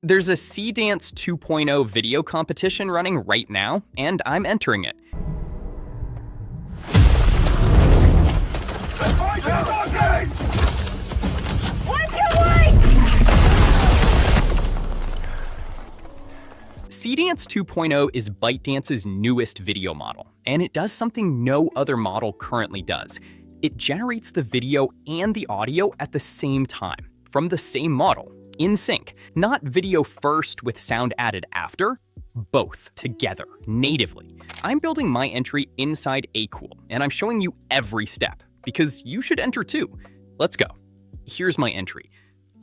There's a Seedance 2.0 video competition running right now, and I'm entering it. Seedance 2.0 is ByteDance's newest video model, and it does something no other model currently does. It generates the video and the audio at the same time, from the same model, in sync. Not video first with sound added after, both together, natively. I'm building my entry inside AKOOL, and I'm showing you every step, because you should enter too. Let's go. Here's my entry.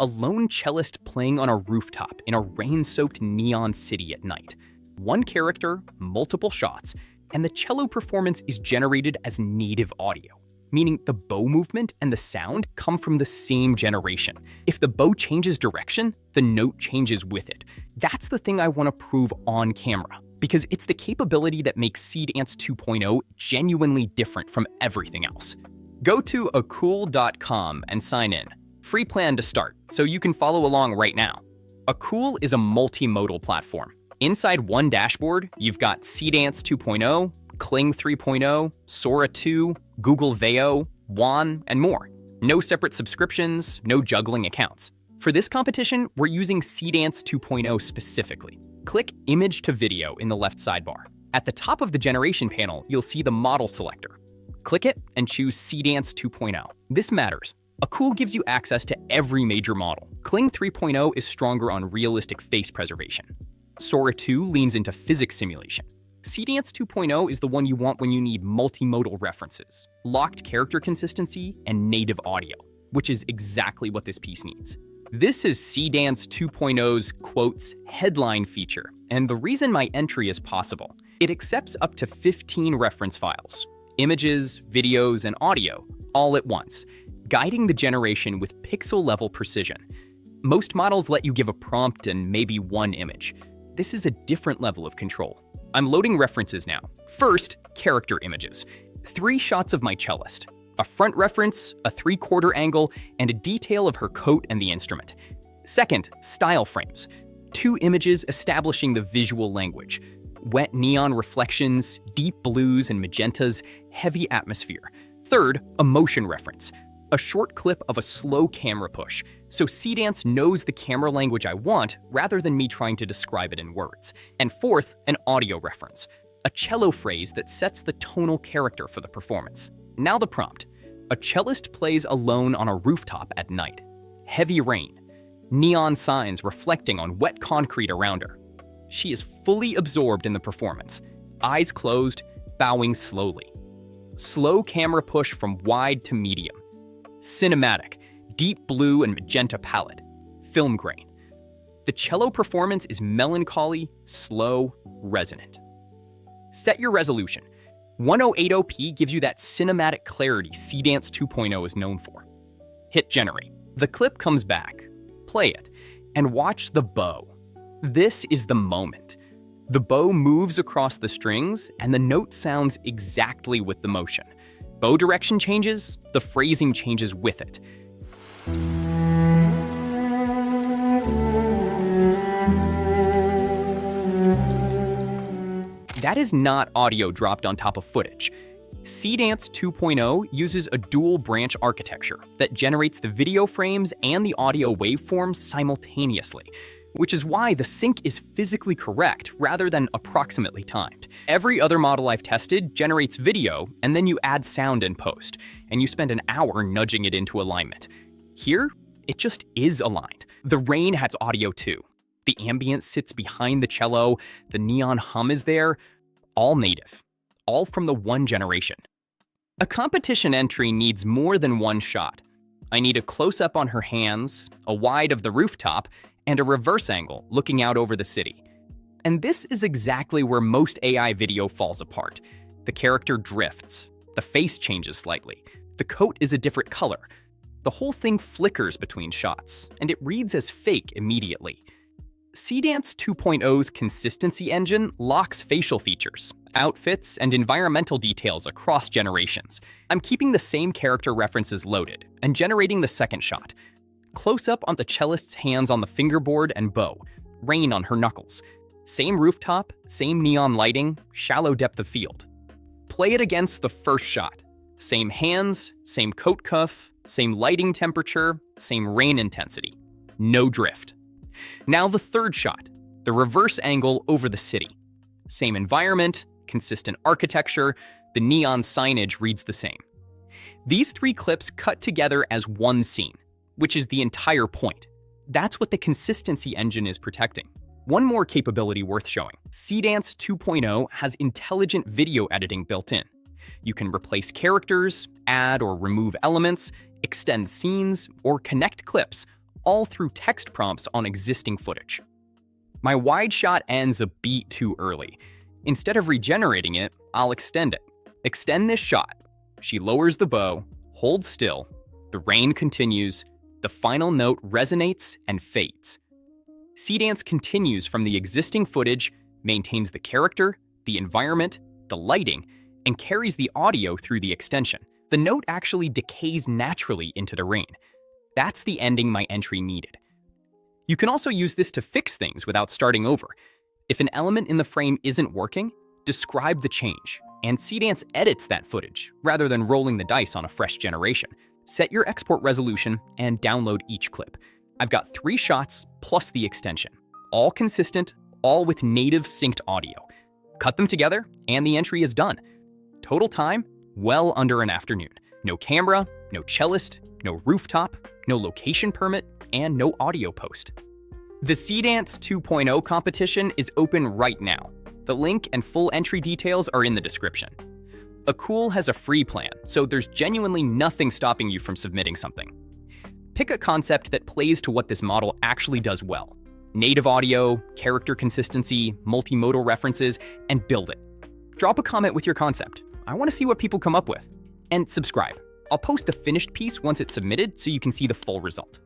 A lone cellist playing on a rooftop in a rain-soaked neon city at night. One character, multiple shots, and the cello performance is generated as native audio, meaning the bow movement and the sound come from the same generation. If the bow changes direction, the note changes with it. That's the thing I want to prove on camera, because it's the capability that makes Seedance 2.0 genuinely different from everything else. Go to AKOOL.com and sign in. Free plan to start, so you can follow along right now. AKOOL is a multimodal platform. Inside one dashboard, you've got Seedance 2.0, Kling 3.0, Sora 2, Google Veo, WAN, and more. No separate subscriptions, no juggling accounts. For this competition, we're using Seedance 2.0 specifically. Click Image to Video in the left sidebar. At the top of the generation panel, you'll see the model selector. Click it and choose Seedance 2.0. This matters. AKOOL gives you access to every major model. Kling 3.0 is stronger on realistic face preservation. Sora 2 leans into physics simulation. Seedance 2.0 is the one you want when you need multimodal references, locked character consistency, and native audio, which is exactly what this piece needs. This is Seedance 2.0's quotes headline feature, and the reason my entry is possible. It accepts up to 15 reference files, images, videos, and audio, all at once, guiding the generation with pixel-level precision. Most models let you give a prompt and maybe one image. This is a different level of control. I'm loading references now. First, character images. 3 shots of my cellist. A front reference, a 3/4 angle, and a detail of her coat and the instrument. Second, style frames. 2 images establishing the visual language. Wet neon reflections, deep blues and magentas, heavy atmosphere. Third, a motion reference. A short clip of a slow camera push, so Seedance knows the camera language I want rather than me trying to describe it in words. And fourth, an audio reference, a cello phrase that sets the tonal character for the performance. Now the prompt. A cellist plays alone on a rooftop at night. Heavy rain. Neon signs reflecting on wet concrete around her. She is fully absorbed in the performance. Eyes closed, bowing slowly. Slow camera push from wide to medium. Cinematic, deep blue and magenta palette, film grain. The cello performance is melancholy, slow, resonant. Set your resolution. 1080p gives you that cinematic clarity Seedance 2.0 is known for. Hit generate. The clip comes back. Play it, and watch the bow. This is the moment. The bow moves across the strings, and the note sounds exactly with the motion. Bow direction changes, the phrasing changes with it. That is not audio dropped on top of footage. Seedance 2.0 uses a dual branch architecture that generates the video frames and the audio waveforms simultaneously, which is why the sync is physically correct rather than approximately timed. Every other model I've tested generates video, and then you add sound in post, and you spend an hour nudging it into alignment. Here, it just is aligned. The rain has audio too. The ambient sits behind the cello, the neon hum is there, all native, all from the one generation. A competition entry needs more than one shot. I need a close-up on her hands, a wide of the rooftop, and a reverse angle looking out over the city. And this is exactly where most AI video falls apart. The character drifts, the face changes slightly, the coat is a different color. The whole thing flickers between shots, and it reads as fake immediately. Seedance 2.0's consistency engine locks facial features, outfits, and environmental details across generations. I'm keeping the same character references loaded and generating the second shot. Close up on the cellist's hands on the fingerboard and bow. rain on her knuckles. Same rooftop, same neon lighting, shallow depth of field. Play it against the first shot. Same hands, same coat cuff, same lighting temperature, same rain intensity. No drift. Now the third shot, the reverse angle over the city. Same environment, consistent architecture, the neon signage reads the same. These 3 clips cut together as one scene, which is the entire point. That's what the consistency engine is protecting. One more capability worth showing. Seedance 2.0 has intelligent video editing built in. You can replace characters, add or remove elements, extend scenes, or connect clips, all through text prompts on existing footage. My wide shot ends a beat too early. Instead of regenerating it, I'll extend it. Extend this shot. She lowers the bow, holds still, the rain continues, the final note resonates and fades. Seedance continues from the existing footage, maintains the character, the environment, the lighting, and carries the audio through the extension. The note actually decays naturally into the rain. That's the ending my entry needed. You can also use this to fix things without starting over. If an element in the frame isn't working, describe the change, and Seedance edits that footage rather than rolling the dice on a fresh generation. Set your export resolution and download each clip. I've got 3 shots plus the extension, all consistent, all with native synced audio. Cut them together and the entry is done. Total time, well under an afternoon. No camera, no cellist, no rooftop, no location permit, and no audio post. The Seedance 2.0 competition is open right now. The link and full entry details are in the description. AKOOL has a free plan, so there's genuinely nothing stopping you from submitting something. Pick a concept that plays to what this model actually does well. Native audio, character consistency, multimodal references, and build it. Drop a comment with your concept. I want to see what people come up with. And subscribe. I'll post the finished piece once it's submitted so you can see the full result.